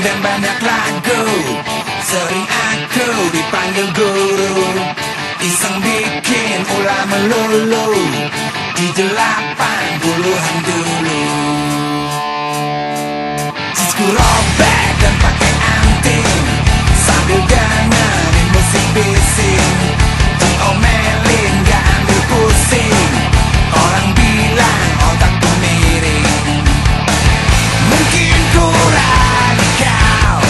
dan banyak lagu. Sering aku dipanggil guru, iseng bikin ulah melulu di 80-an dulu. Cisku robek dan pakai anting sambil dengerin musik bising. Diomelin gak ambil pusing, orang bilang otakku miring. Mungkin ku radikal,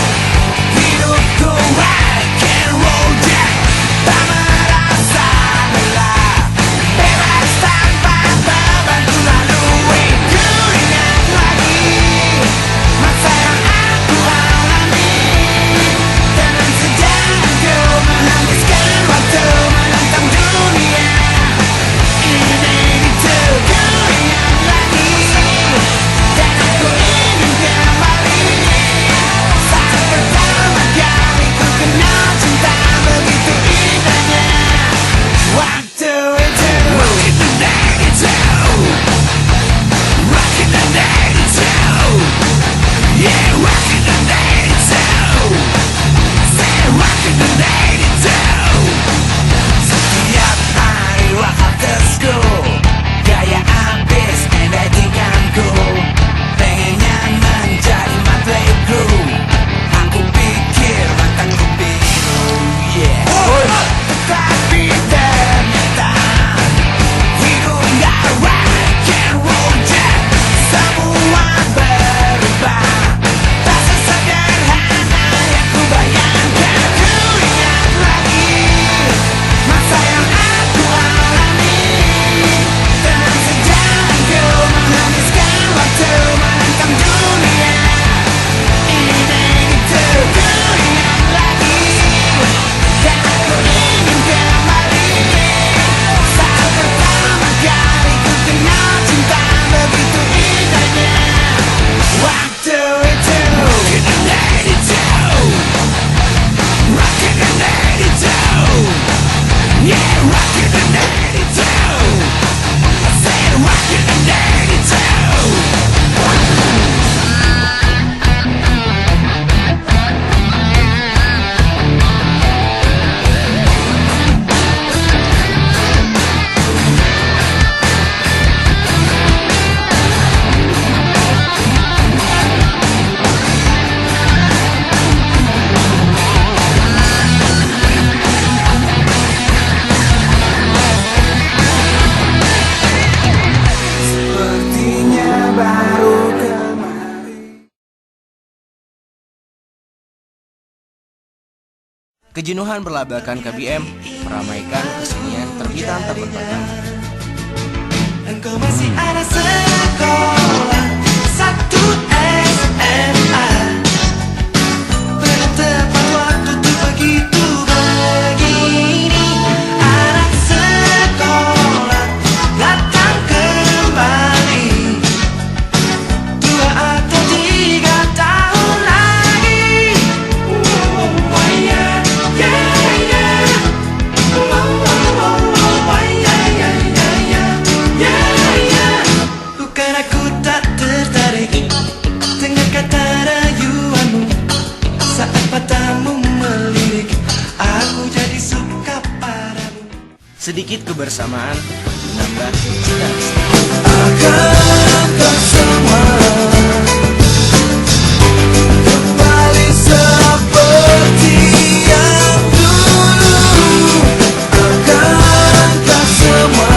hidupku rock and roll jack. Tak merasa lelah, bebas tanpa beban ku lalui. Ku ingat lagi masa yang aku alami, dengan sejago menghabiskan waktu menantang dunia ini itu. Ku ingat lagi dan aku ingin kembali saat pertama kali ku kenal cinta begitu indahnya. Waktu itu Rockin' the 92, Rockin' the 92, yeah, Rockin' the 92, say Rockin' the 92. Setiap hari wakaf ke school, gaya abis endai tingkahku, pengennya menjadi matlaku. Aku pikir mataku biru, yeah. Tapi ternyata hidup gak rock and roll jack. Semua berubah, tak sesederhana yang ku bayangkan. Ku ingat lagi masa yang aku alami, dengan sejago menghabiskan waktu menantang dunia ini itu. Ku ingat lagi dan aku ingin kembali saat pertama kali ku kenal cinta begitu indahnya. Waktu itu Rockin' the 92, Rockin' the 92, yeah, Rockin' the 92, I said Rockin' the 92. Sepertinya baru kemarin. Kejenuhan berlabelkan KBM meramaikan kesenian terbitan tak berbatas. Engkau masih ada sekolah satu SMA. Pada tepat waktu tuh begitu begini, anak sekolah datang kembali. 2 atau 3 tahun lagi. Oh yeah, yeah, yeah. Oh, yeah, yeah, yeah, yeah. Yeah, yeah. Bukan aku tak tertarik dengan kata rayuanmu. Saat matamu melirik, aku jadi suka padamu. Sedikit kebersamaan menambah cita. Akankah semua kembali seperti yang dulu? Akankah semua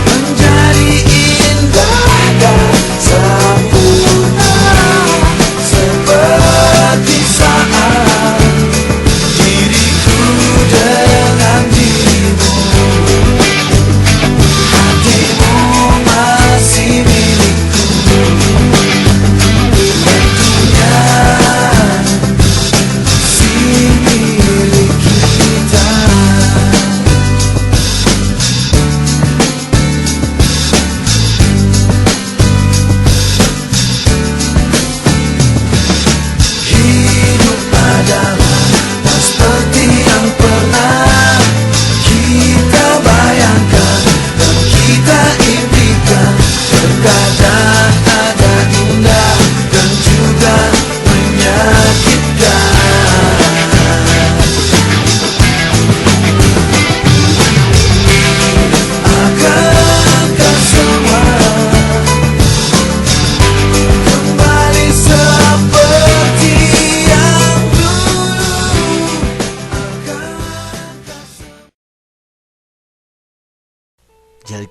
menjadi indah dan sempurna seperti saat diriku dengan dirimu? Hatimu masih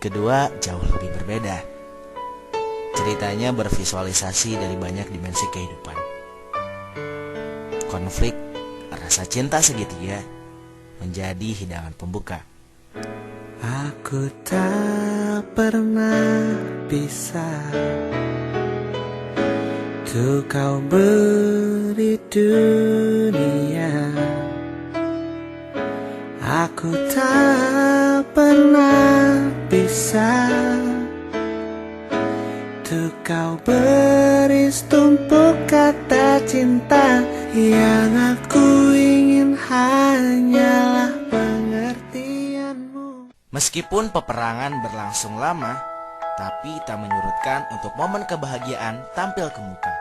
kedua jauh lebih berbeda. Ceritanya bervisualisasi dari banyak dimensi kehidupan. Konflik, rasa cinta segitiga menjadi hidangan pembuka. Aku tak pernah bisa tuh kau beri dunia. Aku tak pernah bisa tuh kau beri setumpuk kata cinta. Yang aku ingin hanyalah pengertianmu. Meskipun peperangan berlangsung lama, tapi tak menyurutkan untuk momen kebahagiaan tampil ke muka.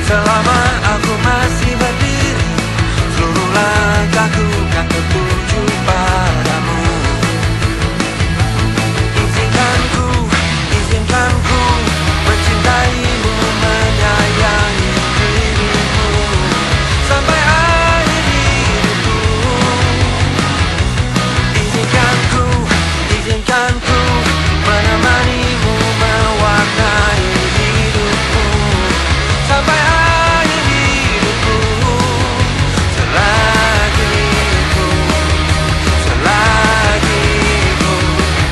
Selama aku masih berdiri, seluruh langkahku kan tertuju padamu. Izinkan ku mencintaimu, menyayangi dirimu sampai akhir hidupku. Izinkan ku menemanimu, mewarnai hidupmu sampai akhir hidupku. Selagi ku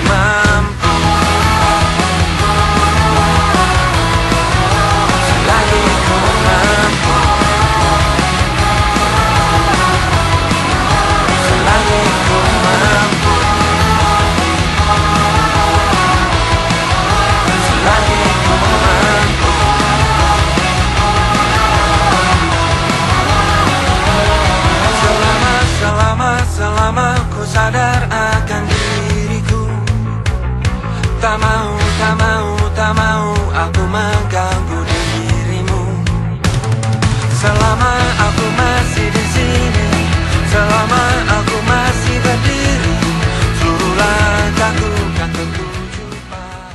mampu, selagi ku mampu, selagi ku mampu, selagi ku mampu. Selama ku sadar akan diriku, tak mau aku mengganggu dirimu. Selama aku masih di sini, selama aku masih berdiri, seluruh langkahku kan tertuju padamu.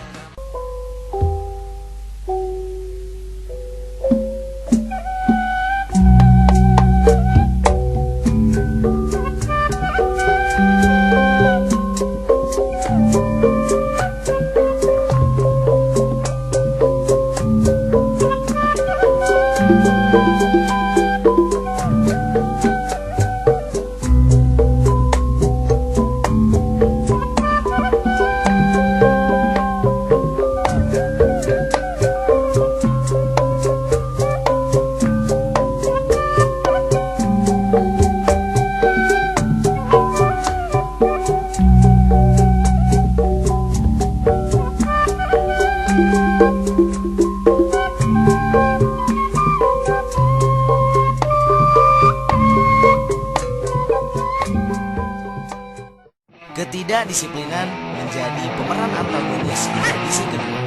Ketidakdisiplinan menjadi pemeran antagonis di edisi kedua.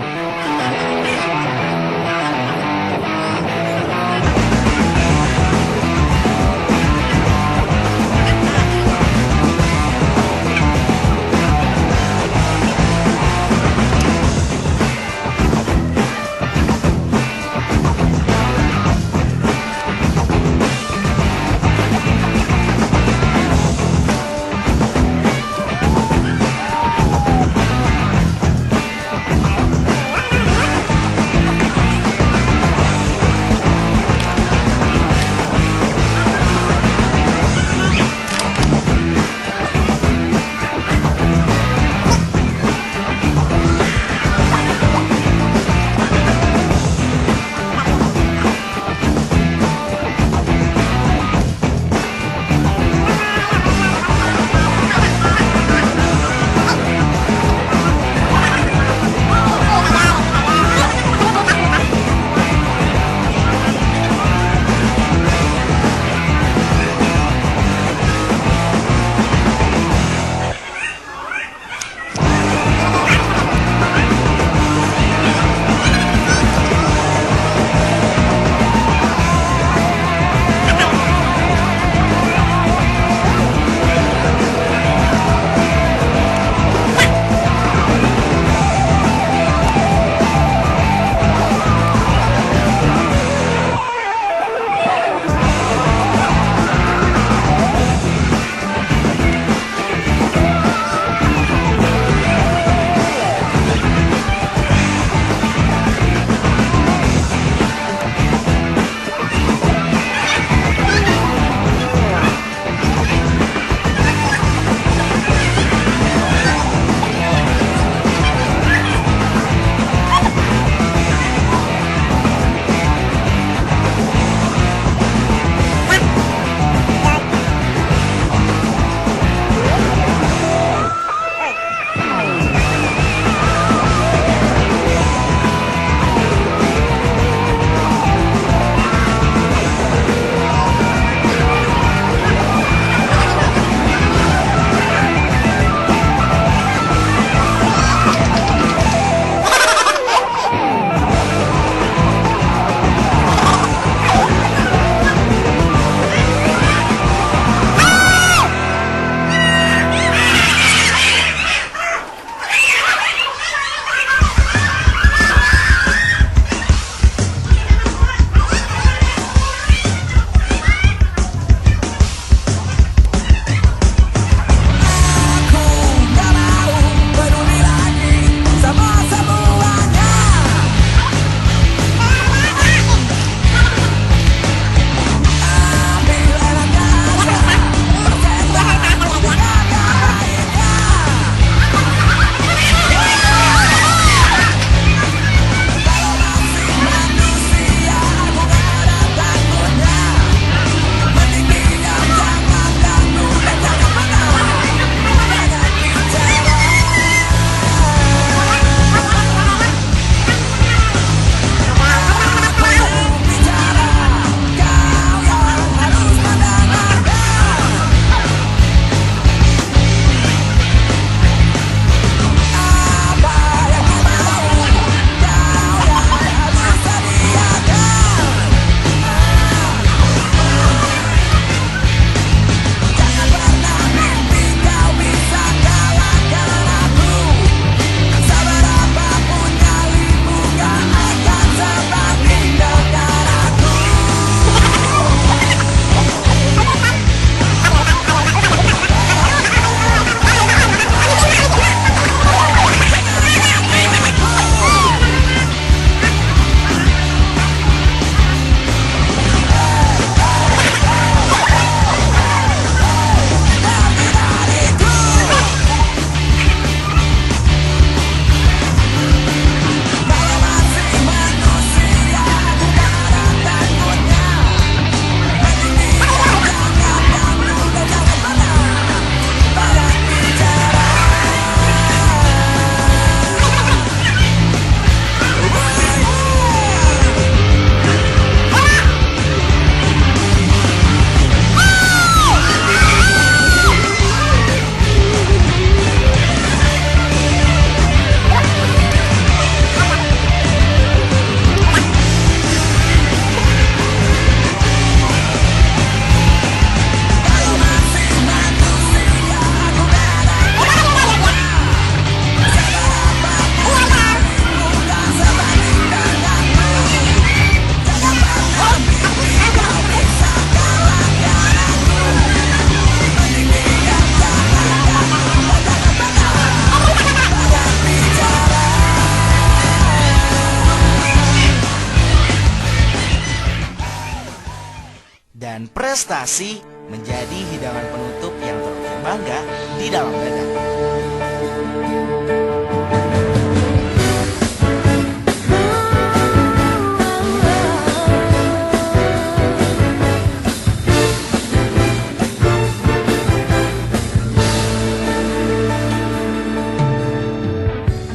dan prestasi menjadi hidangan penutup yang terukir bangga di dalam dada.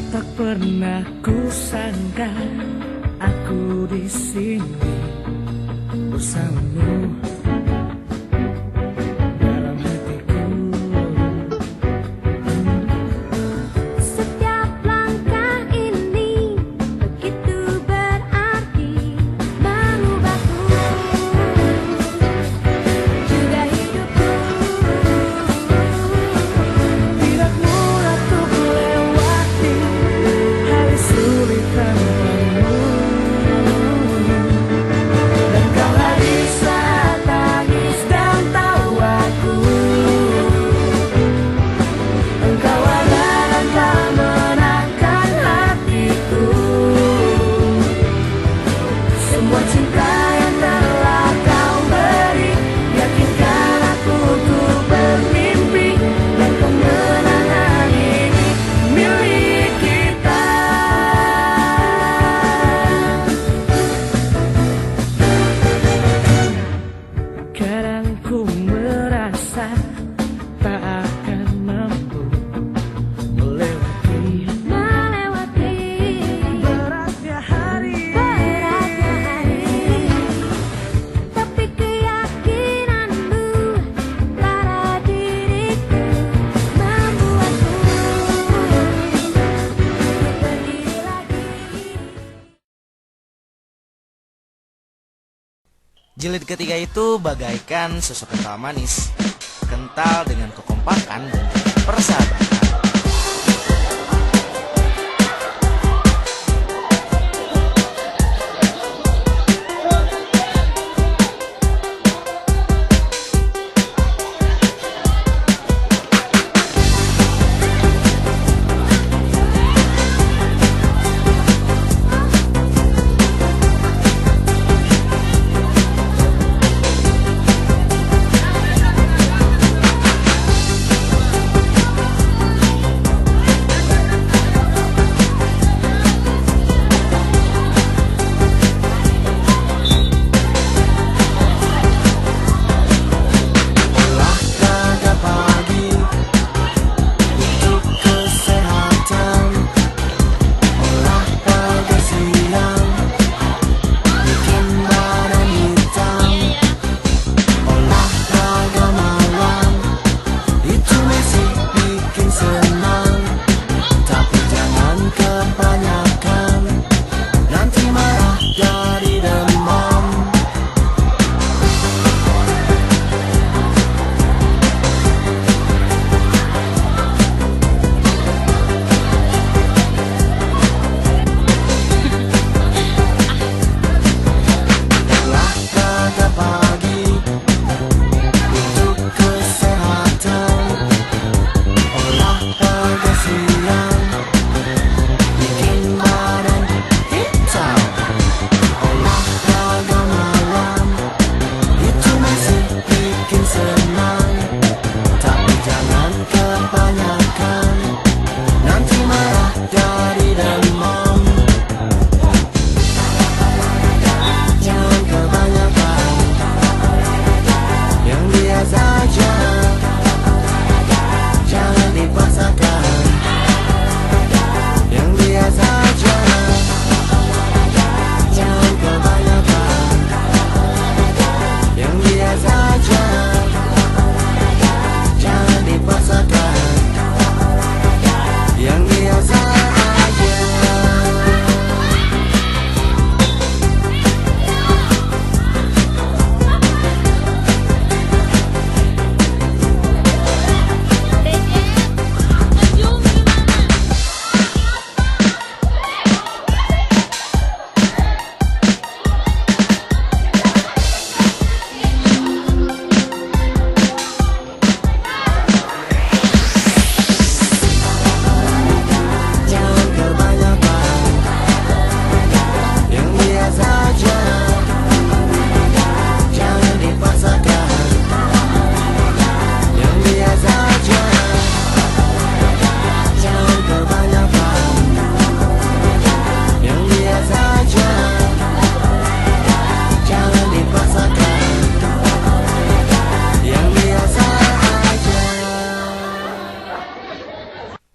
Tak pernah kusangka aku di sini bersamamu dalam hatiku. Setiap langkah ini begitu berarti mengubahku, juga hidupku. Tidak mudah untuk melewati hari sulit tanpamu. Dan kaulah di saat tangis dan tawaku. Engkau adalah yang telah menangkan hatiku. Semua cinta yang telah kau beri, yakinkan aku untuk bermimpi. Dan kemenangan ini milik kita. Kadang ku merasa tak akan mampu melewati beratnya hari. Tapi keyakinanmu pada diriku membuatku berdiri lagi. Jilid ketiga itu bagaikan susu kental manis, kental dengan kekompakan dan juga persahabatan.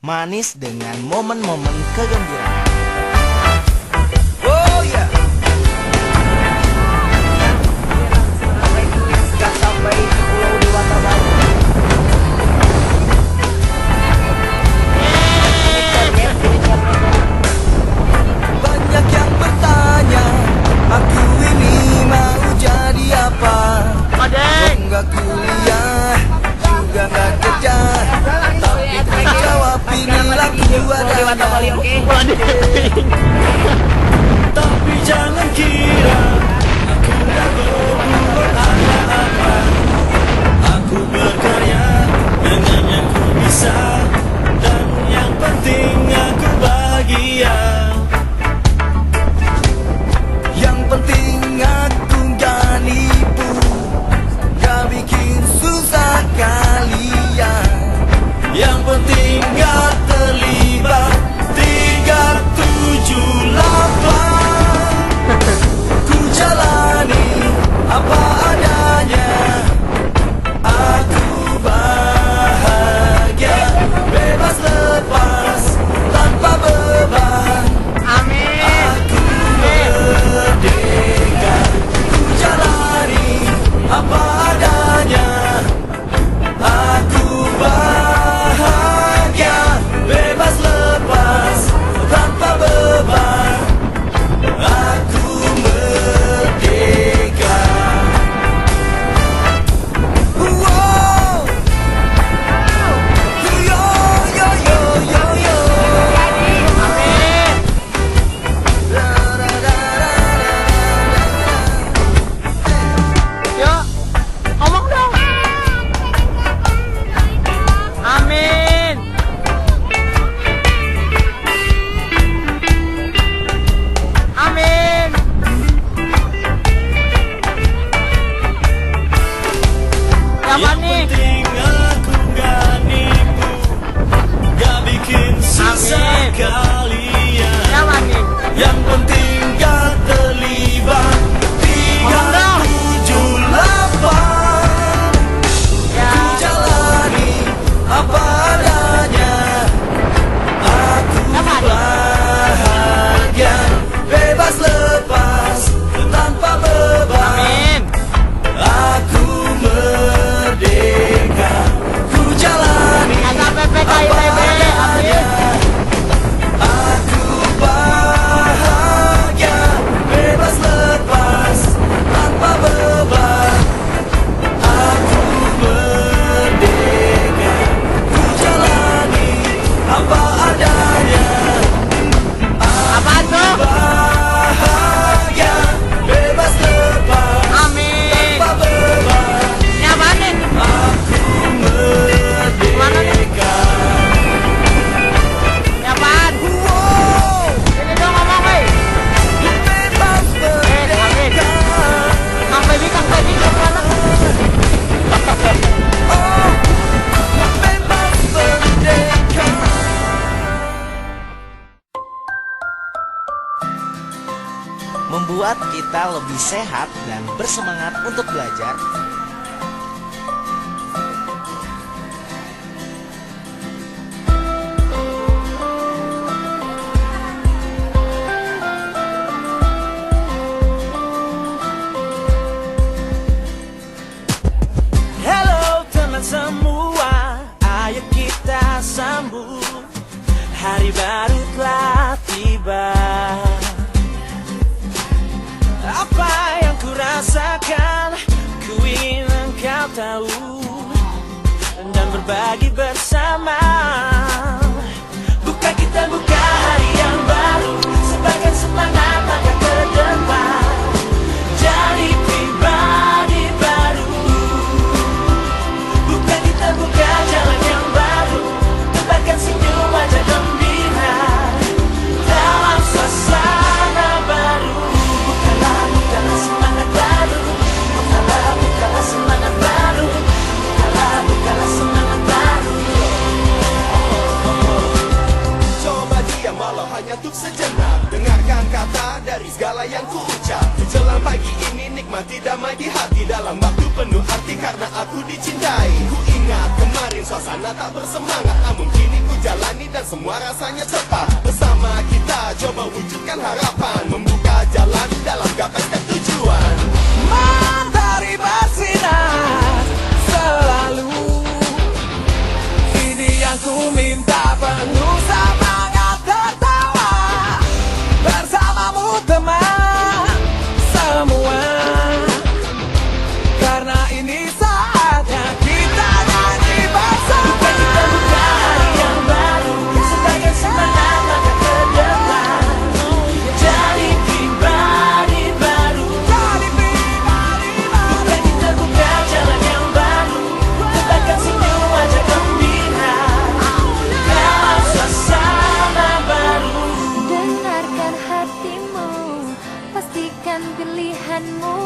manis dengan momen-momen kegembiraan. Oh ya. Gak sampai di Pulau Dewata Bali. Banyak yang bertanya, aku ini mau jadi apa? Enggak kuliah, juga enggak kerja. Tapi ku jawab inilah ku adanya. Tapi jangan kira aku tak berbuat apa-apa. Aku berkarya dengan yang ku bisa, dan yang penting aku bahagia. Yang penting aku gak nipu, gak bikin susah kalian. Yang penting gak terlibat 378. Ku jalani apa adanya, aku bahagia, bebas lepas tanpa beban. Aku merdeka, ku jalani apa adanya, aku bahagia, bebas lepas tanpa beban. Aku merdeka. Wow. Yo yo yo yo yo. Yuk, ngomong dong. Amin. Amin. Siapa Yang nih? penting aku gak nipu, gak bikin susah Amin. kalian. Siapa nih? Yang penting gak terlibat Ngomong dong. 378. Ya. Ku jalani apa adanya, aku Siapa nih? bahagia, bebas lepas tanpa beban. Amin. Aku merdeka, ku jalani KPPKITB. Amin. aku bahagia, bebas lepas tanpa beban. Aku merdeka, ku jalani apa adanya, Apaan tuh? bahagia, bebas lepas Amin. tanpa beban. Ini apaan nih? Aku merdeka. Ini apaan? Wow, Ini dong ngomong, weh. bebas merdeka. Kang Baby, kemana? Oh, bebas merdeka. Membuat kita lebih sehat dan bersemangat untuk belajar. Hello teman semua, ayo kita sambut hari baru telah tiba. Apa yang ku rasakan, ku ingin engkau tahu dan berbagi bersama. Bukan kita buka hari yang baru sebagai semangat langkah ke depan, jadi pribadi baru. Bukan kita buka jalan yang baru, tebarkan senyum wajah gembira dalam suasana baru. Bukalah semangat baru, bukalah semangat baru, bukalah semangat baru. Coba diam walau hanya untuk sejenak, dengarkan kata dari segala yang ku ucap. Menjelang pagi ini nikmati damai di hati, dalam waktu penuh arti karena aku dicintai. Ku ingat kemarin suasana tak bersemangat, namun kini ku jalani dan semua rasanya tepat. Bersama kita coba wujudkan harapan, membuka jalan dalam gapai setiap tujuan. Matahari bersinar selalu. Ini yang ku minta, penuh semangat tertawa bersamamu teman semua. Karena ini saatnya kita nyanyi bersama. Bukan kita buka hari yang baru sebagai semangat langkah ke depan. Jadi pribadi baru. Bukan kita buka jalan yang baru, tebarkan senyum wajah gembira dalam suasana baru. Dengarkan hatimu, pastikan pilihanmu.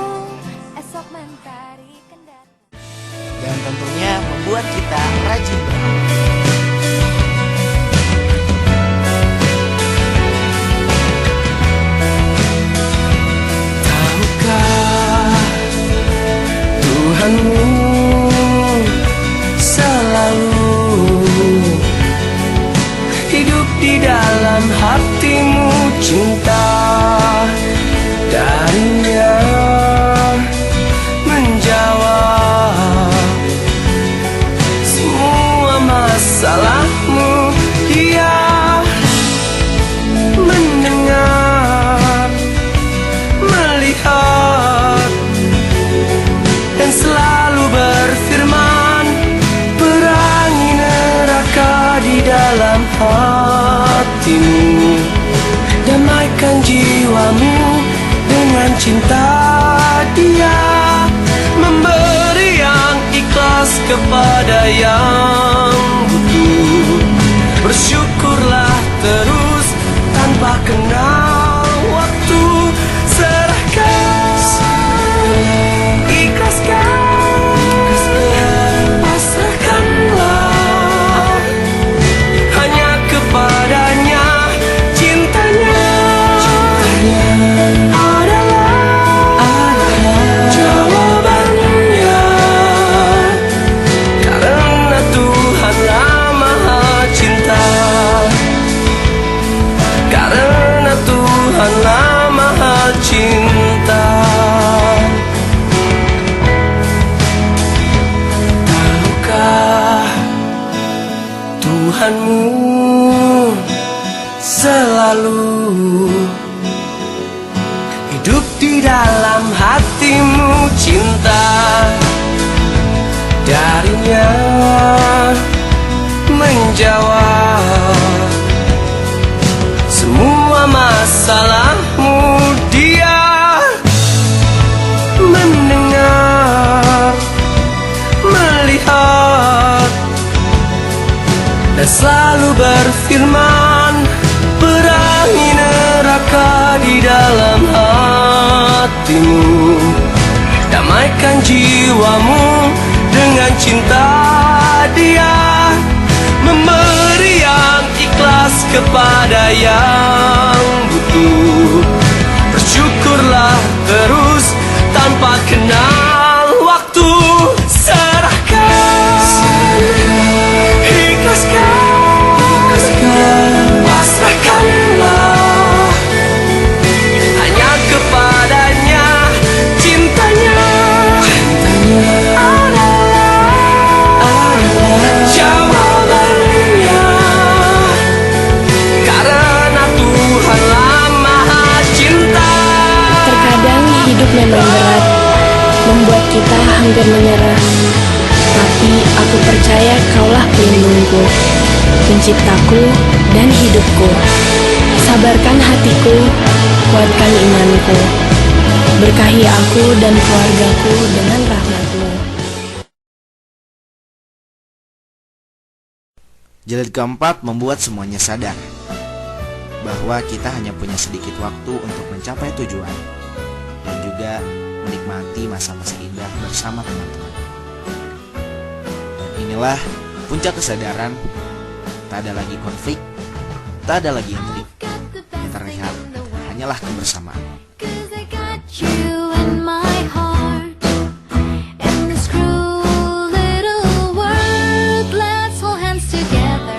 Esok mentari akan datang. Dan tentunya membuat kita rajin beramal. Tahukah Tuhanmu selalu hidup di dalam hatimu, cinta darinya menjawab semua masalahmu. Dia mendengar, melihat, dan selalu berfirman, perangi neraka di dalam hatimu, damaikan jiwamu dengan cinta. Dia memberi yang ikhlas kepada yang butuh. Bersyukurlah terus tanpa kenal waktu. Serahkan, ikhlaskan, pasrahkanlah hanya kepadanya. Cintanya adalah jawabannya. Karena Tuhanlah Maha Cinta. Karena Tuhanlah Maha Cinta. Tahukah Tuhanmu selalu hidup di dalam hatimu, cinta darinya menjawab semua masalahmu. Dia mendengar, melihat, dan selalu berfirman, perangi neraka di dalam hatimu, damaikan jiwamu dengan cinta. Dia memberi yang ikhlas kepada yang butuh. Bersyukurlah terus tanpa kenal waktu. Serahkan, ikhlaskan, pasrahkanlah hanya kepadanya. Cintanya adalah jawabannya. Karena Tuhanlah Maha Cinta. Terkadang hidup memang berat, membuat kita hampir menyerah. Tapi aku percaya Kaulah pelindungku, penciptaku dan hidupku. Sabarkan hatiku, kuatkan imanku. Berkahi aku dan keluargaku dengan rahmat-Mu. Jilid keempat membuat semuanya sadar bahwa kita hanya punya sedikit waktu untuk mencapai tujuan dan juga menikmati masa-masa indah bersama teman-teman. Dan inilah puncak kesadaran, tak ada lagi konflik, tak ada lagi intrik. Yang terlihat hanyalah kebersamaan. 'Cause I got you in my heart. In this cruel little world, let's hold hands together.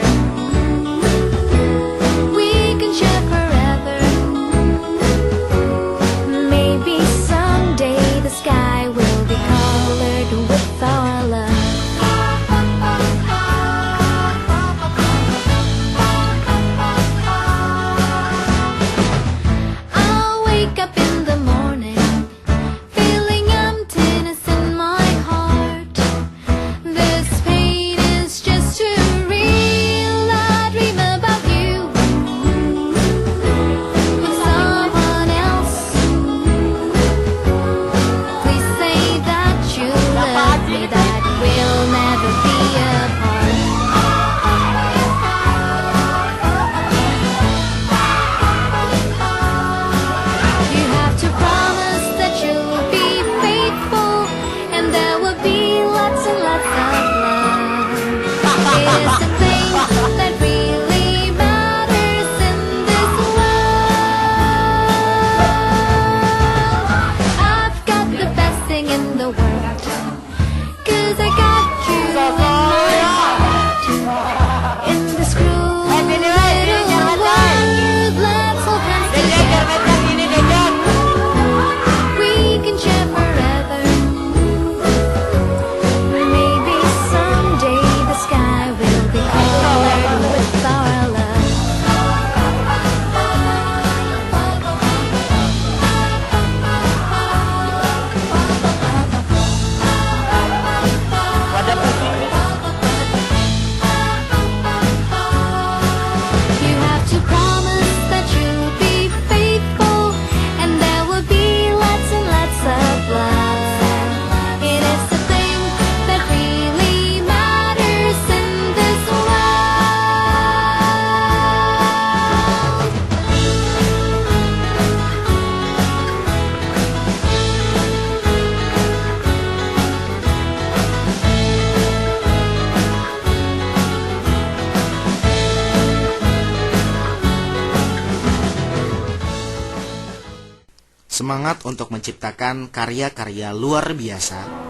semangat untuk menciptakan karya-karya luar biasa.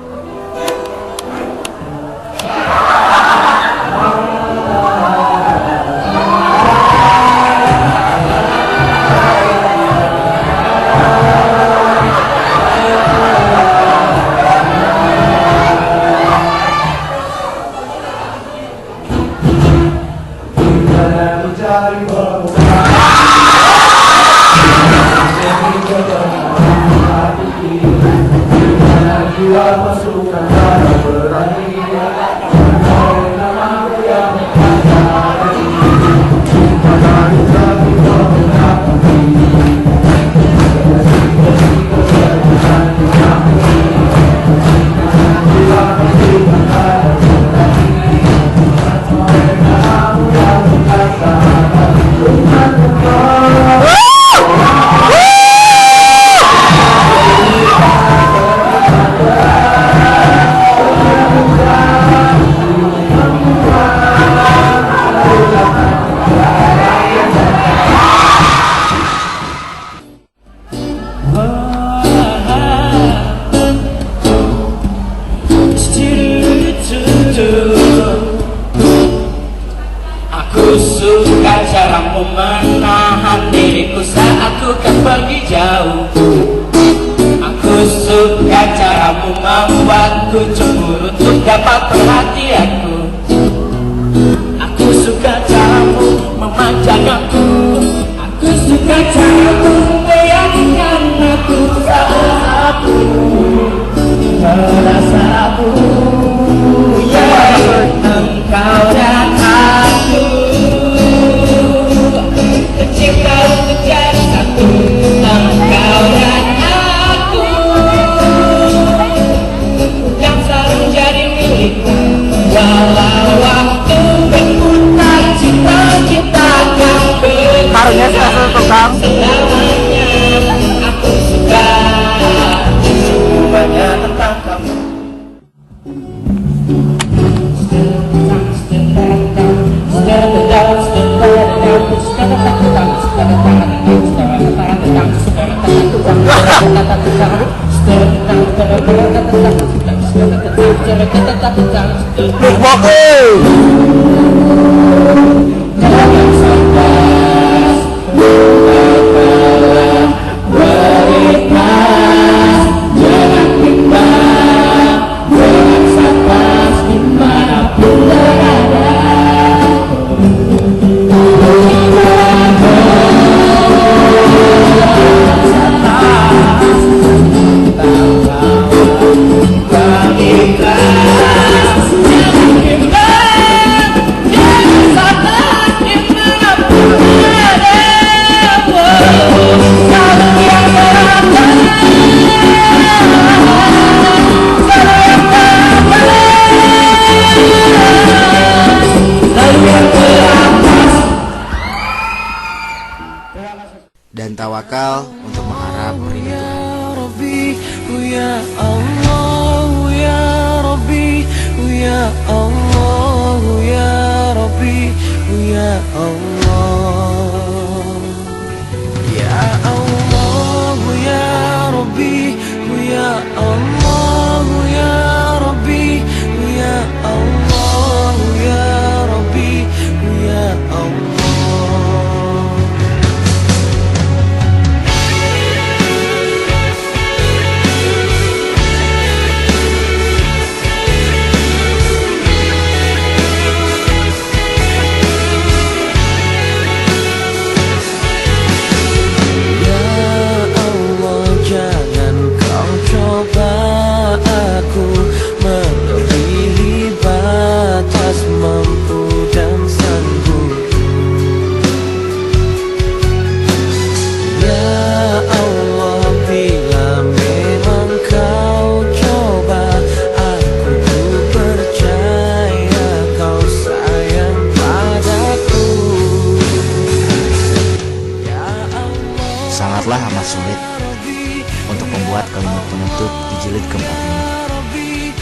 Aku suka caramu menahan diriku saat ku kan pergi jauh. Aku suka caramu membuatku cemburu untuk dapat perhatianku. Aku suka caramu memanjakan aku. Aku suka caramu membayangkan aku saat merasaku. Ya, engkau dan aku tercipta untuk jadi satu. Engkau dan aku yang selalu jadi milikku. Walau waktu berputar, cinta ciptakan Karunya serasa tukang. selamanya. Aku suka semuanya tentang kamu. Dan tawakal untuk mengharap ridho Tuhan. Ya Allah, ya Rabbi, ya Allah, ya Rabbi, ya Allah. Ya Allah, ya Rabbi, ya Allah, ya Rabbi, ya Allah, ya Rabbi, ya Allah. Sangatlah amat sulit untuk membuat kalimat penutup di jilid keempat ini.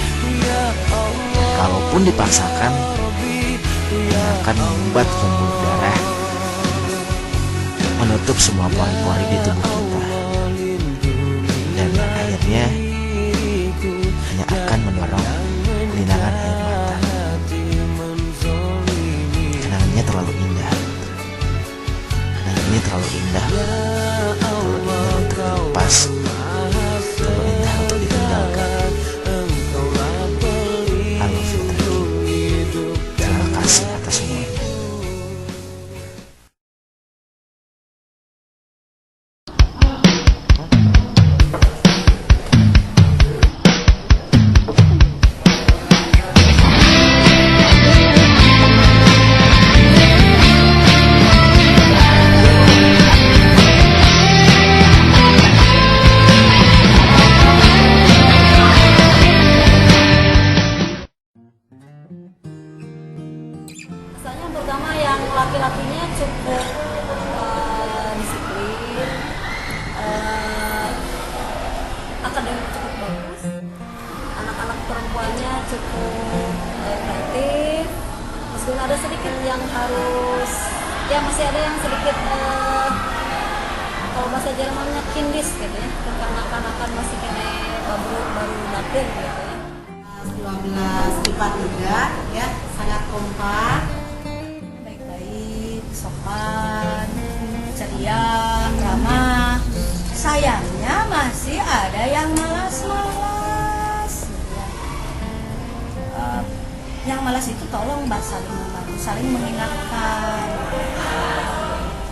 Kalaupun dipaksakan, akan membuat pembuluh darah menutup semua pori-pori di tubuh kita. sebenarnya hanya akan mendorong kelinangan air mata. Kenangannya terlalu indah. Kenangan ini terlalu indah. Terlalu indah untuk dilepas. Terlalu indah untuk ditinggalkan. I love you, thank you. Terima kasih atas semuanya. Misalnya pertama yang laki-lakinya cukup disiplin, akademik cukup bagus, anak-anak perempuannya cukup kreatif, meskipun ada sedikit yang harus, ya masih ada yang sedikit kalau bahasa Jermannya kindies gitu ya, kekanak-kanakan masih kena baru dapur gitu ya. 12 IPA 3 ya, sangat kompak, baik-baik, sopan, ceria, ramah. Sayangnya masih ada yang malas-malas. Yang malas itu tolong saling membantu, saling mengingatkan.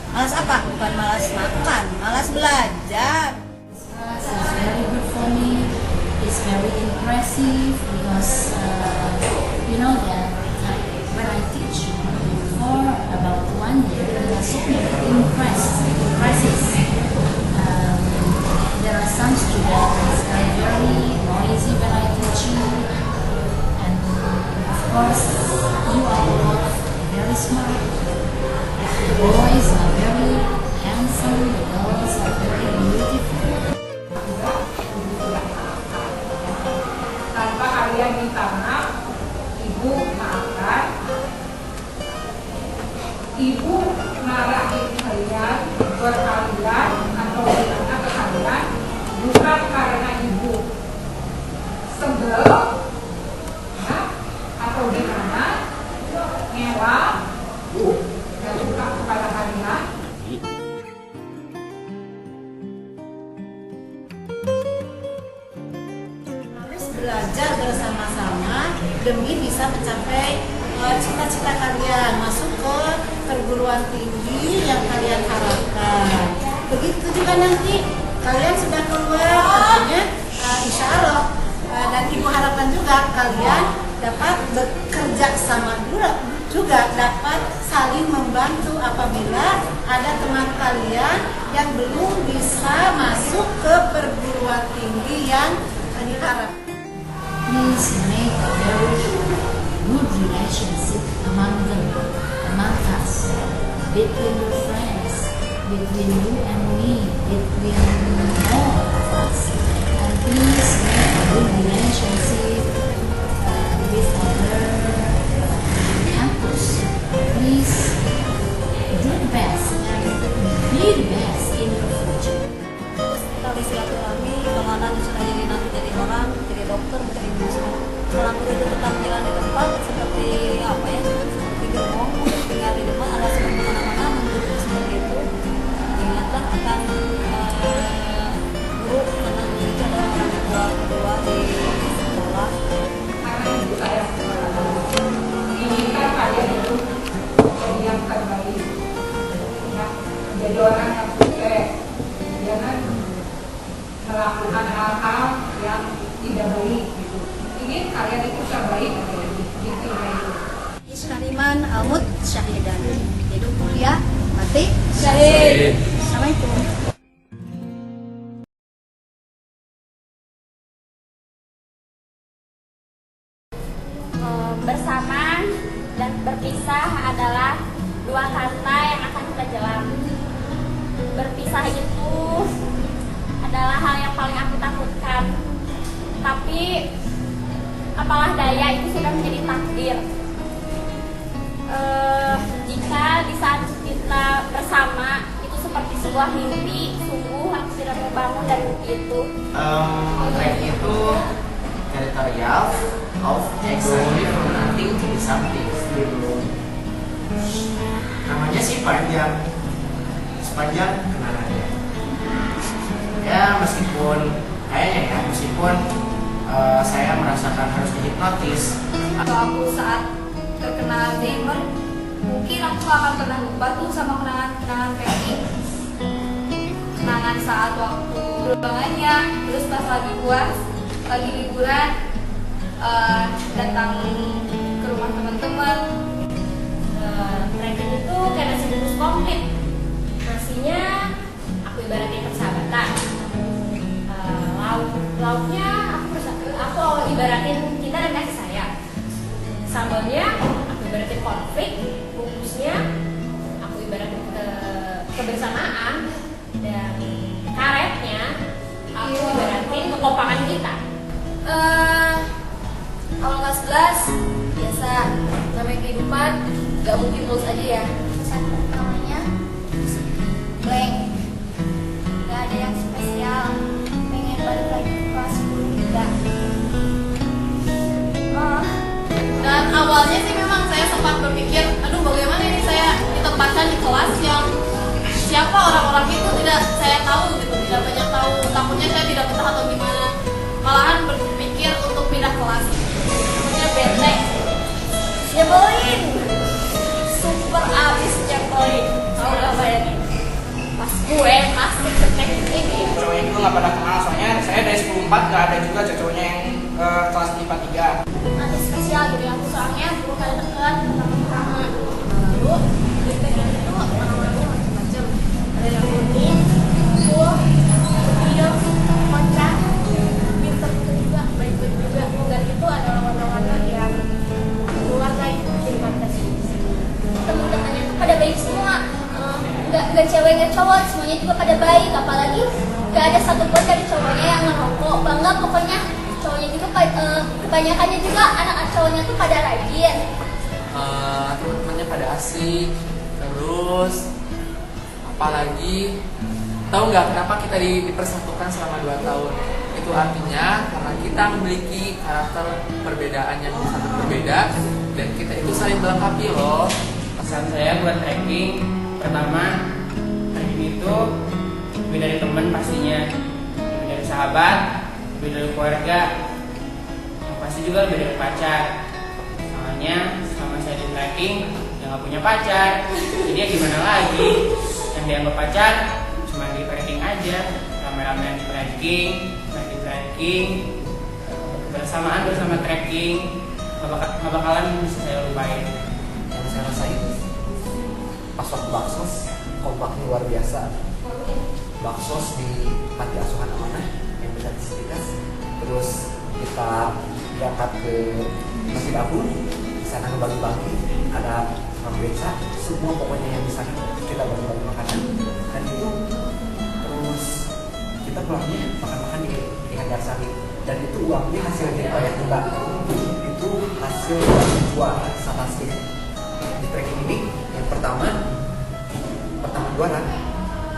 Malas apa? Bukan malas makan, malas belajar. It's very good for me. It's very impressive because you know that when I teach for about 1 year, I was so impresses. There are some students are very noisy when I teach you, and of course you are all very smart. The boys are very handsome, the girls are very beautiful. Tanpa kalian minta maaf, ibu maafkan. Ibu marahin kalian berkalian atau berkata ke kalian bukan karena ibu sebel ya, atau gimana ngewa dan suka kepada kalian. Belajar bersama-sama demi bisa mencapai cita-cita kalian, masuk ke perguruan tinggi yang kalian harapkan. Begitu juga nanti kalian sudah keluar, tentunya insya Allah dan ibu harapkan juga kalian dapat bekerja sama juga dapat saling membantu apabila ada teman kalian yang belum bisa masuk ke perguruan tinggi yang diharapkan. Please make a very good relationship among them, among us, between your friends, between you and me, between all of us. And please make a good relationship with other campus. Please do the best and be the best in your future. Tali silaturahmi, kemana sudah jadi nanti jadi orang, jadi dokter, jadi muslim. Selama itu tetap jalan di tempat seperti apa ya, seperti gerbong, tinggal di rumah, ada seperti mana-mana menurut seperti itu. Ingatlah akan guru, karena guru itu adalah orang tua kedua di sekolah. Karena ibu saya inginkan kalian itu jadi yang terbaik, ya, jadi orang yang sukses, jangan melakukan hal-hal yang tidak baik gitu. Ingin kalian itu terbaik, intinya itu. Iskariman Almut Syahidan. Hidup mulia, mati syahid. Assalamualaikum. Bersama dan berpisah adalah dua kata yang akan kita jelang. Berpisah itu adalah hal yang paling aku takutkan. Tapi apalah daya, itu sudah menjadi takdir. Jika di saat kita bersama itu seperti sebuah mimpi, sungguh tidak mau bangun dan itu? Ranking itu territorial of exactly from nothing to something. Namanya sih panjang, sepanjang kenalannya. Ya meskipun saya merasakan harus dihipnotis. Kalau aku saat terkena Alzheimer, mungkin aku gak akan pernah lupa tuh sama kenangan Peggy. Kenangan saat waktu berbangannya, terus pas lagi liburan, datang ke rumah teman-teman. Ranking itu kayak nasi bungkus komplit. Nasinya aku ibaratin persahabatan. Lauknya aku ibaratin cinta dan kasih sayang. Sambalnya aku ibaratin konflik. Bungkusnya aku ibaratin kebersamaan. Dan karetnya aku ibaratin kekompakan kita. Kalau kelas 11, biasa namanya kehidupan, gak mungkin mulus aja ya. Satu namanya blank, gak ada yang spesial. Pengen balik lagi ke kelas 10 juga. Dan awalnya sih memang saya sempat berpikir, aduh bagaimana ini saya ditempatkan di kelas yang siapa orang-orang itu tidak saya tahu gitu, tidak banyak tahu. Takutnya saya tidak betah atau gimana. Malahan berpikir untuk pindah kelas. Namanya bete. Nyebelin. Super abis nyebelin. Tahu gak bayangin? Pas gue masuk ke teknik ini. Cowoknya itu nggak pada kenal, soalnya saya dari 10-4 nggak ada juga cowoknya yang kelas IPA 3. Nanti spesial gitu ya, soalnya belum pada dekat pertama. Lalu di teknik itu orang-orangnya macam-macam. Ada yang unik, cool, kecil, kocak, pinter juga, baik-baik juga. Dan itu ada orang-orang yang keluar dari kehidupan kita sendiri. Temen-temennya tuh pada baik semua. Nggak cewek nggak cowok, semuanya juga pada baik. Apalagi nggak ada satupun dari cowoknya yang ngerokok. Bangga pokoknya. Cowoknya juga kebanyakannya juga anak-anak cowoknya tuh pada rajin. Teman-temannya pada asik. Terus apalagi tahu nggak kenapa kita dipersatukan selama 2 tahun? Itu artinya karena kita memiliki karakter perbedaan yang sangat berbeda dan kita itu saling melengkapi loh. Pesan saya buat ranking, pertama, ranking itu lebih dari teman pastinya, lebih dari sahabat, lebih dari keluarga, yang pasti juga lebih dari pacar. Soalnya selama saya di ranking, ya nggak punya pacar, jadi ya gimana lagi? Yang dianggap pacar cuma di ranking aja, rame-rame di ranking, bersamaan bersama tracking, nggak bakalan bisa saya lupain. Yang saya rasain pas waktu baksos, kompaknya luar biasa. Baksos di panti asuhan amanah yang besar di Sitikas. Terus kita berangkat ke Masjid Abu, di sana ngebagi-bagi, ada beca, semua pokoknya yang di sana kita bagi-bagi makanan. Dan itu terus kita pulangnya makan-makan di Gandarsari. Dan itu uangnya hasil dari banyak juga. Itu hasil dari jual sama sih. Di trekking ini yang pertama juara,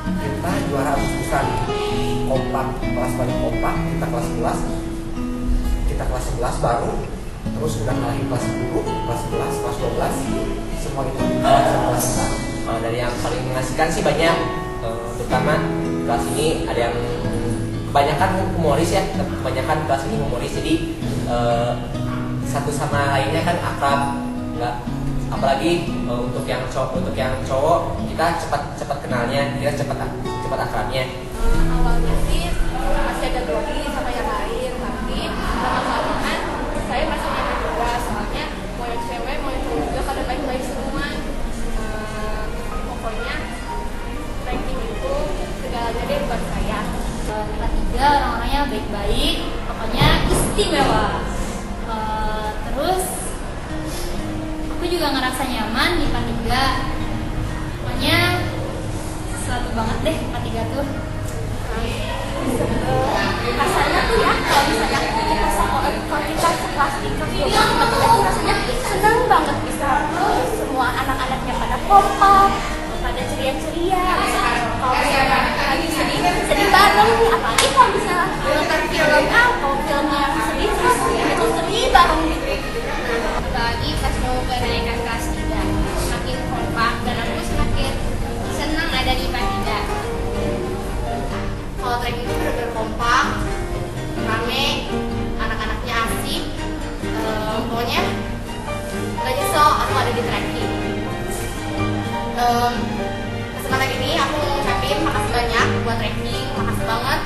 kita juara Agustusan, kompak, kelas paling kompak, kita kelas 11 baru, terus udah ngalahin kelas 10, kelas 11, kelas 12, semua itu kelas 11. Dari yang paling mengasihkan sih banyak, terutama kelas ini ada yang kebanyakan humoris ya, kebanyakan kelas ini humoris, jadi satu sama lainnya kan akrab, nggak, apalagi untuk yang cowok kita cepat kenalnya, kita cepat akrabnya. Awalnya sih masih ada grogi sama yang lain, tapi lama-kelamaan saya masih nyaman juga, soalnya mau yang cewek mau yang cowok juga pada baik-baik semua. Pokoknya ranking itu segalanya deh buat saya. Kelas 3 orang-orangnya baik-baik, pokoknya istimewa. Terus aku juga ngerasa nyaman di IPA 3. Pokoknya sesuatu banget deh IPA 3 tuh. Rasanya tuh ya, kalau misalnya kalau kita sekelas di kelas 12 itu rasanya senang banget bisa semua anak-anaknya pada kompak, pada ceria-ceria. Kalau misalnya lagi sedih banget. banget nih, apalagi kalau misalnya nonton film kalau filmnya yang sedih terus itu sedih banget gitu. Apalagi pas mau kenaikan kelas 3 semakin kompak dan aku semakin senang ada di IPA 3. Kalau trekking itu benar-benar kompak, rame, anak-anaknya asik, pokoknya gak nyesel aku ada di trekking. Kesempatan ini aku mau ngucapin makasih banyak buat trekking, makasih banget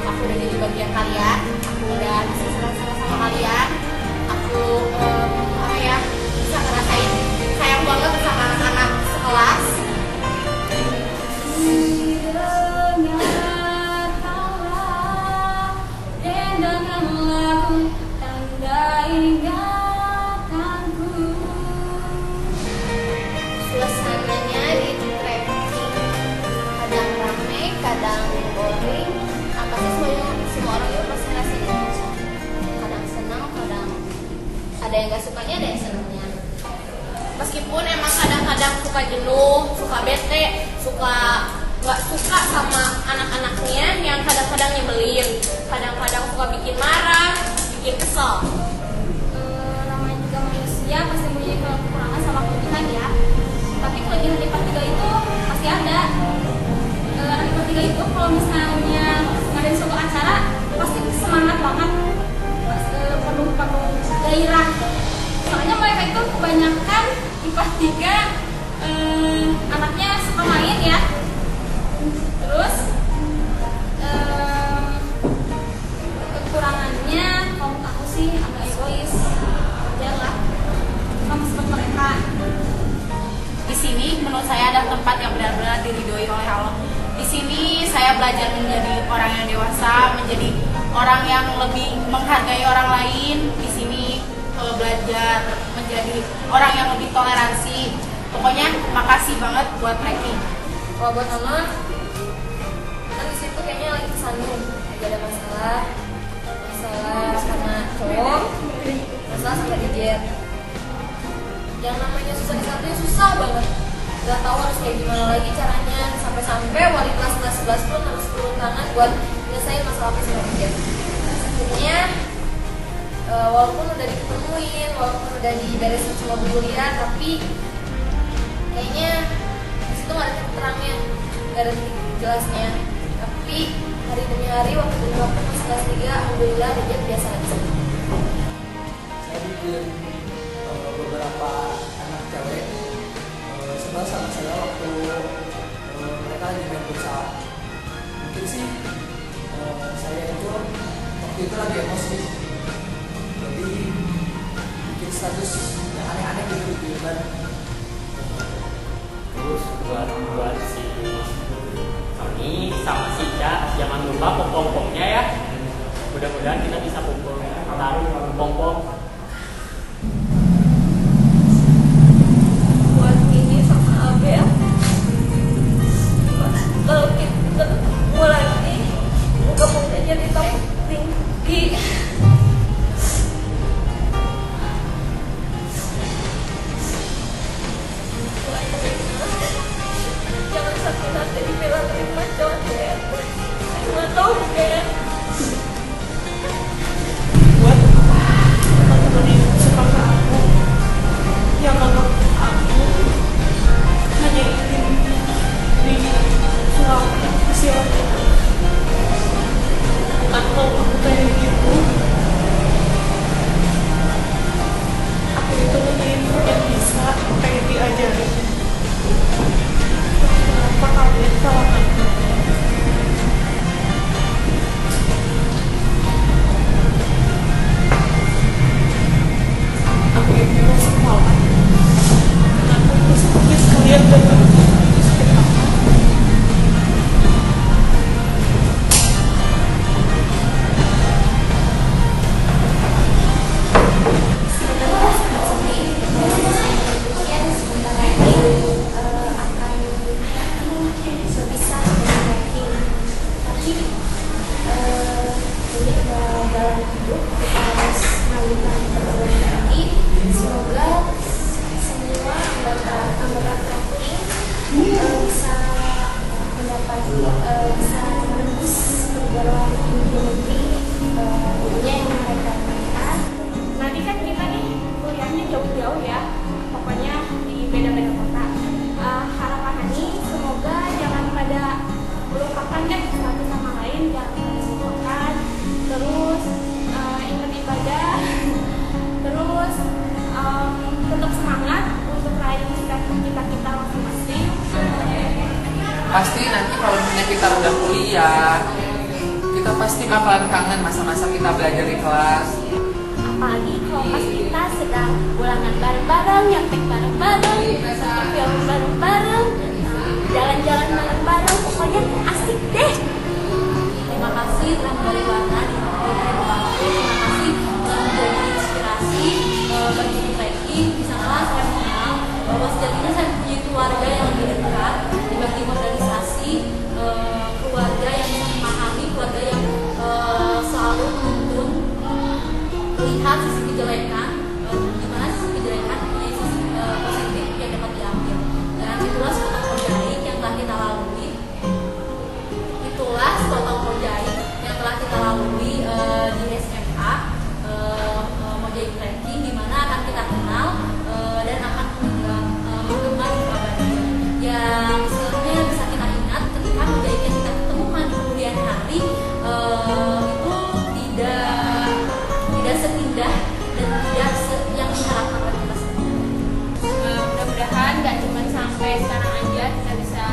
aku udah jadi bagian kalian, aku udah bisa senang-senang sama kalian, aku bisa ngerasain sayang banget bersama anak-anak sekelas. Suasananya di trekking kadang rame, kadang boring. Apa sih semua orang itu pasti ngerasain itu. Kadang senang, kadang ada yang gak sukanya, ada yang senangnya. Meskipun emang kadang-kadang suka jenuh, suka bete, gak suka sama anak-anaknya yang kadang-kadang nyebelin, kadang-kadang suka bikin marah, bikin kesel. Namanya juga manusia pasti punya kekurangan sama kelebihan ya. Tapi kelebihan di IPA 3 itu pasti ada. Anak IPA 3 itu kalau misalnya ngadain suatu acara pasti semangat banget, penuh gairah. Soalnya mereka itu kebanyakan IPA 3 anaknya suka main ya. Terus kekurangannya kalau aku sih agak egois aja lah, sama seperti mereka. Di sini menurut saya ada tempat yang benar-benar diridhoi oleh Allah. Di sini saya belajar menjadi orang yang dewasa, menjadi orang yang lebih menghargai orang lain. Di sini belajar menjadi orang yang lebih toleransi. Pokoknya makasih banget buat trekking. Kalau buat Mama, kan di situ kayaknya lagi kesandung, lagi ada masalah sama cowok, masalah sama jejer. Yang namanya susah di satu susah banget, gak tahu harus kayak gimana lagi caranya, sampai wali kelas 11 pun harus turun tangan buat nyelesain masalah aku sama dia. Akhirnya walaupun udah diketemuin, walaupun udah diberesin semua bulian, tapi kayaknya disitu gak ada titik terangnya, gak ada titik jelasnya. Tapi hari demi hari, waktu demi waktu pas kelas 3, alhamdulillah dia biasa aja. Saya bikin beberapa anak cewek sebel sama saya waktu mereka lagi main futsal. Mungkin sih saya itu waktu itu lagi emosi, jadi bikin status yang aneh-aneh gitu kan. Terus buat si kami sama si Ca, jangan lupa pom-pomnya ya. Mudah-mudahan kita bisa kumpul taruh pom-pom. Kalau kita ketemu lagi, kamu jadi top tinggi. Jangan sampai nanti dibilang terima condet. Saya nggak tahu kan. Pasti nanti kalau misalnya kita udah kuliah, kita pasti bakalan kangen masa-masa kita belajar di kelas. Apalagi kalau pas kita sedang ulangan bareng-bareng, nyontek bareng-bareng, nonton film bareng-bareng, jalan-jalan bareng-bareng, pokoknya asik deh. Terima kasih telah memberi warna di hidup aku. Terima kasih telah menjadi inspirasi bagi trekking. Di sana saya mengenal bahwa sejatinya saya mempunyai keluarga yang lebih dekat dibanding organisasi, keluarga yang memahami, keluarga yang selalu menuntun melihat sisi kejelekan, di mana sisi kejelekan punya sisi positif yang dapat diambil. Dan itulah sepotong mozaik yang telah kita lalui. Itulah sepotong mozaik yang telah kita lalui di SMA mozaik trekking, di mana akan kita kenal dan akan menggema di pribadi. Yang sebenarnya bisa kita ingat ketika mozaik yang kita temukan di kemudian hari itu tidak seindah dan tidak yang diharapkan oleh kita semua. Mudah-mudahan gak cuma sampai sekarang aja kita bisa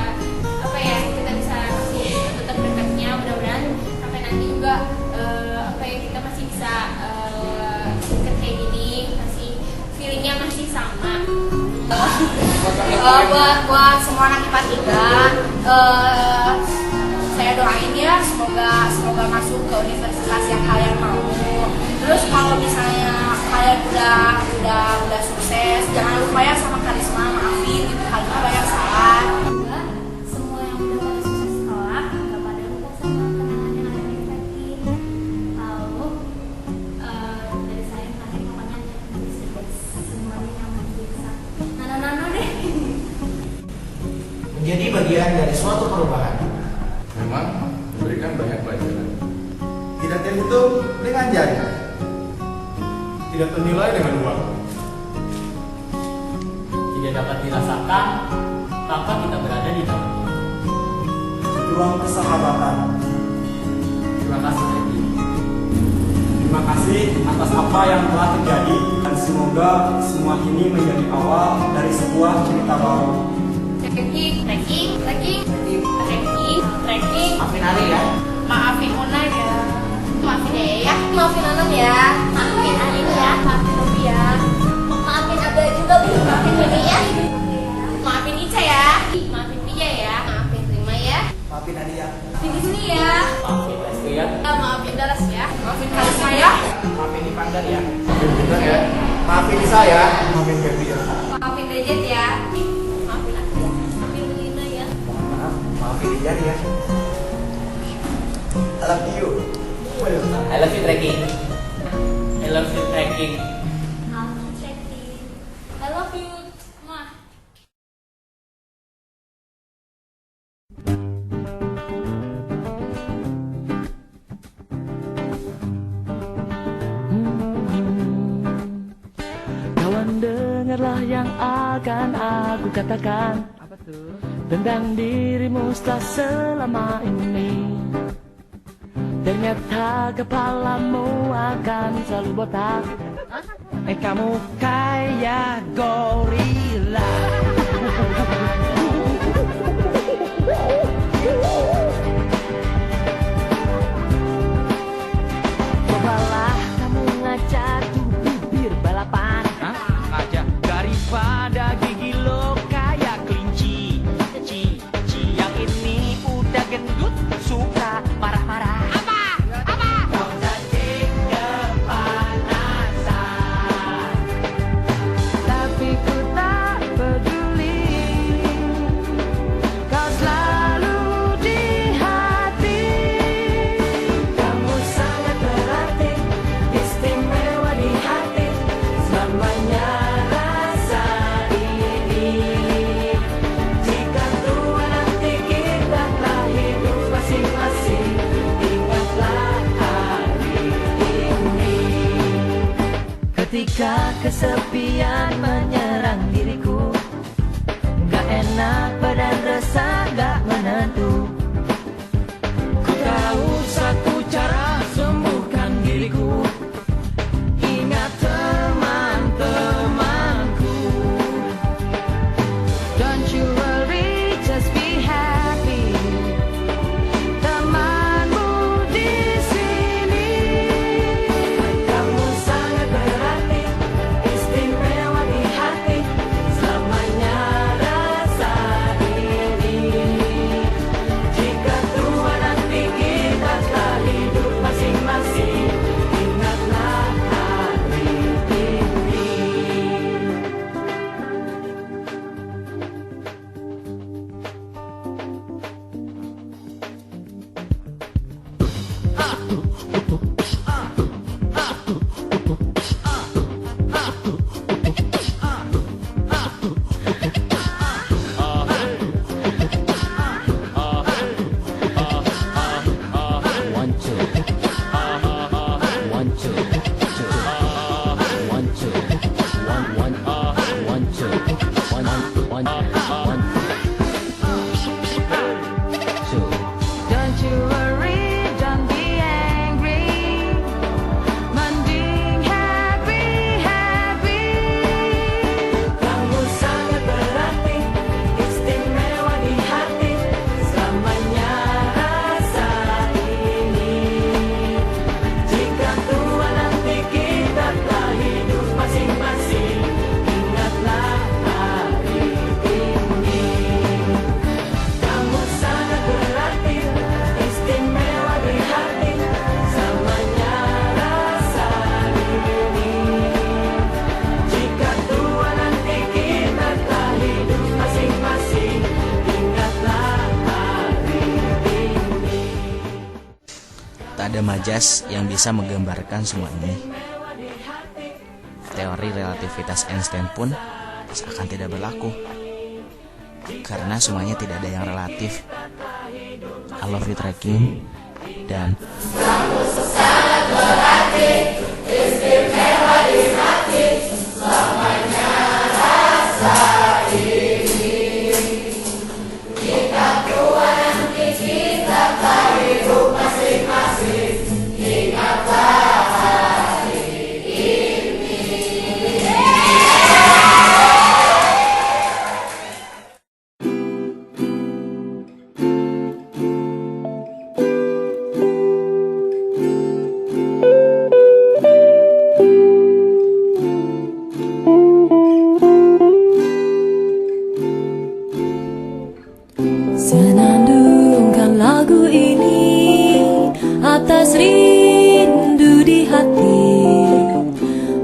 kita bisa masih tetap dekatnya. Mudah-mudahan sampai nanti juga kita masih bisa deket kayak gini, masih feelingnya masih sama. Buat semua anak IPA 3, saya doain ya semoga masuk ke universitas yang kalian mau. Terus kalau misalnya kalian udah sukses, jangan lupa ya sama Karisma, maafin itu Karisma banyak salah. Semua yang udah pada sukses sekolah gak pada lupa sama kenangan yang ada di trekking. Lalu dari saya terakhir pokoknya semuanya yang bisa nano deh. Menjadi bagian dari suatu perubahan. Memang memberikan banyak pelajaran. Tidak terhitung dengan jari, tidak ternilai dengan uang. Tidak dapat dirasakan tanpa kita berada di dalamnya. Ruang kesahabatan. Terima kasih Edi. Terima kasih atas apa yang telah terjadi dan semoga semua ini menjadi awal dari sebuah cerita baru. Trekking. Maafin Ari ya. Maafin Una ya. Maafin Dea ya. Maafin Anam ya, maafin Arin ya, maafin Novi ya, maafin Abel juga, maafin Bebe ya, maafin Ica ya, maafin Pia ya, maafin Rima ya, Maafin Adi ya. maafin di sini ya, Maafin Restu ya. maafin Daras ya, Maafin Karisma ya. Maafin Ipandar ya. Maafin Bintang ya. Maafin saya. Maafin Feby ya. maafin Dejet ya, maafin aku ya, maafin Lina ya. Maaf, maafin Ijan ya. I love you. I love you trekking. I love you trekking. I love you, Mah. Kawan dengarlah yang akan aku katakan. Tentang dirimu setelah selama ini. Ternyata kepalamu akan selalu botak. Kamu kayak gorila. Cobalah kamu ngajak bibir balapan. Ngajak daripada gigi lo kayak kelinci. Yang ini udah gendut suka marah-marah. Kau jadi kepanasan, tapi ku tak peduli. Kau selalu di hati. Kamu sangat berarti, istimewa di hati. Selamanya rasa ini. Jika tua nanti kita telah hidup masing-masing, ingatlah hari ini. Ketika kesepian menyerang diriku, gak enak badan rasa gak menentu. Ku tahu satu cara sembuhkan diriku. Ingat teman-temanku. Don't you worry, just be happy. majas yang bisa menggambarkan semua ini. Teori relativitas Einstein pun seakan tidak berlaku, karena semuanya tidak ada yang relatif. I love you Trekking, dan Senandungkan lagu ini atas rindu di hati,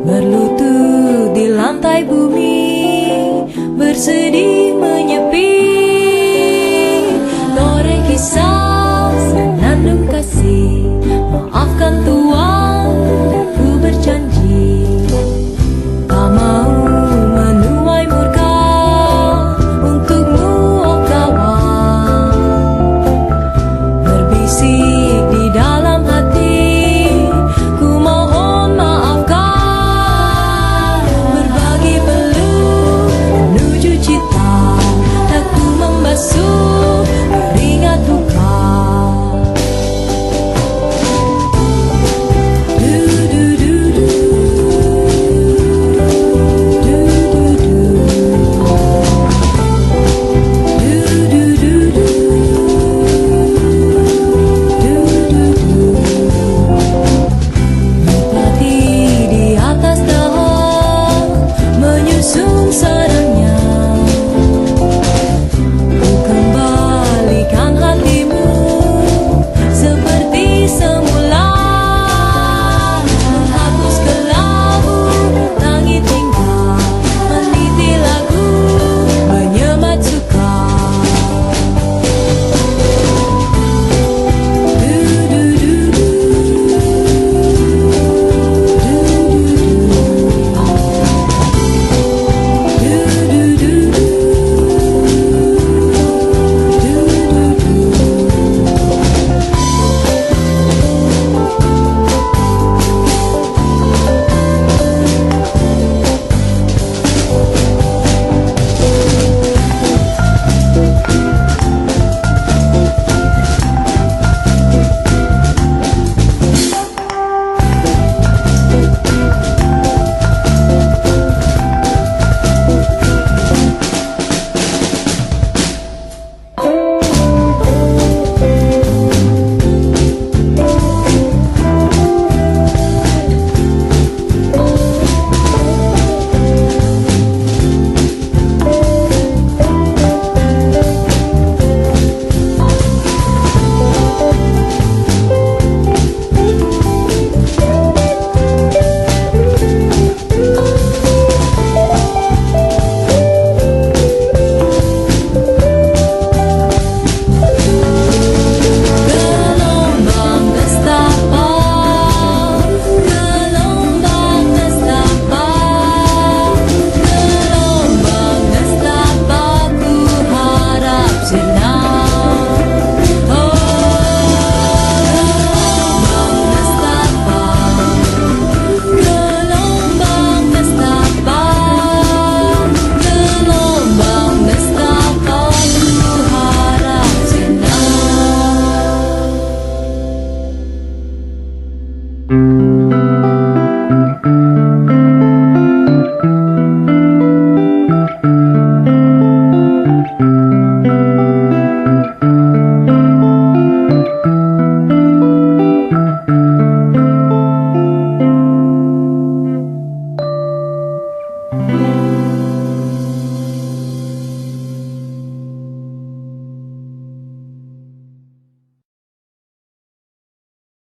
berlutut di lantai bumi, bersedih menyepi. Toreng kisah senandung kasih, maafkan Tuhan, ku berjanji tak mau menuai murka untukmu, oh kawan. Berbisik di dalam hati, ku mohon maafkan. Berbagi peluk menuju cita, tak ku membasuh keringat duka. Di atas dahan menyusun sarangnya, ku kembalikan hatimu seperti semula, menghapus kelabu langit hingga meniti lagu menyemat suka. Thank you.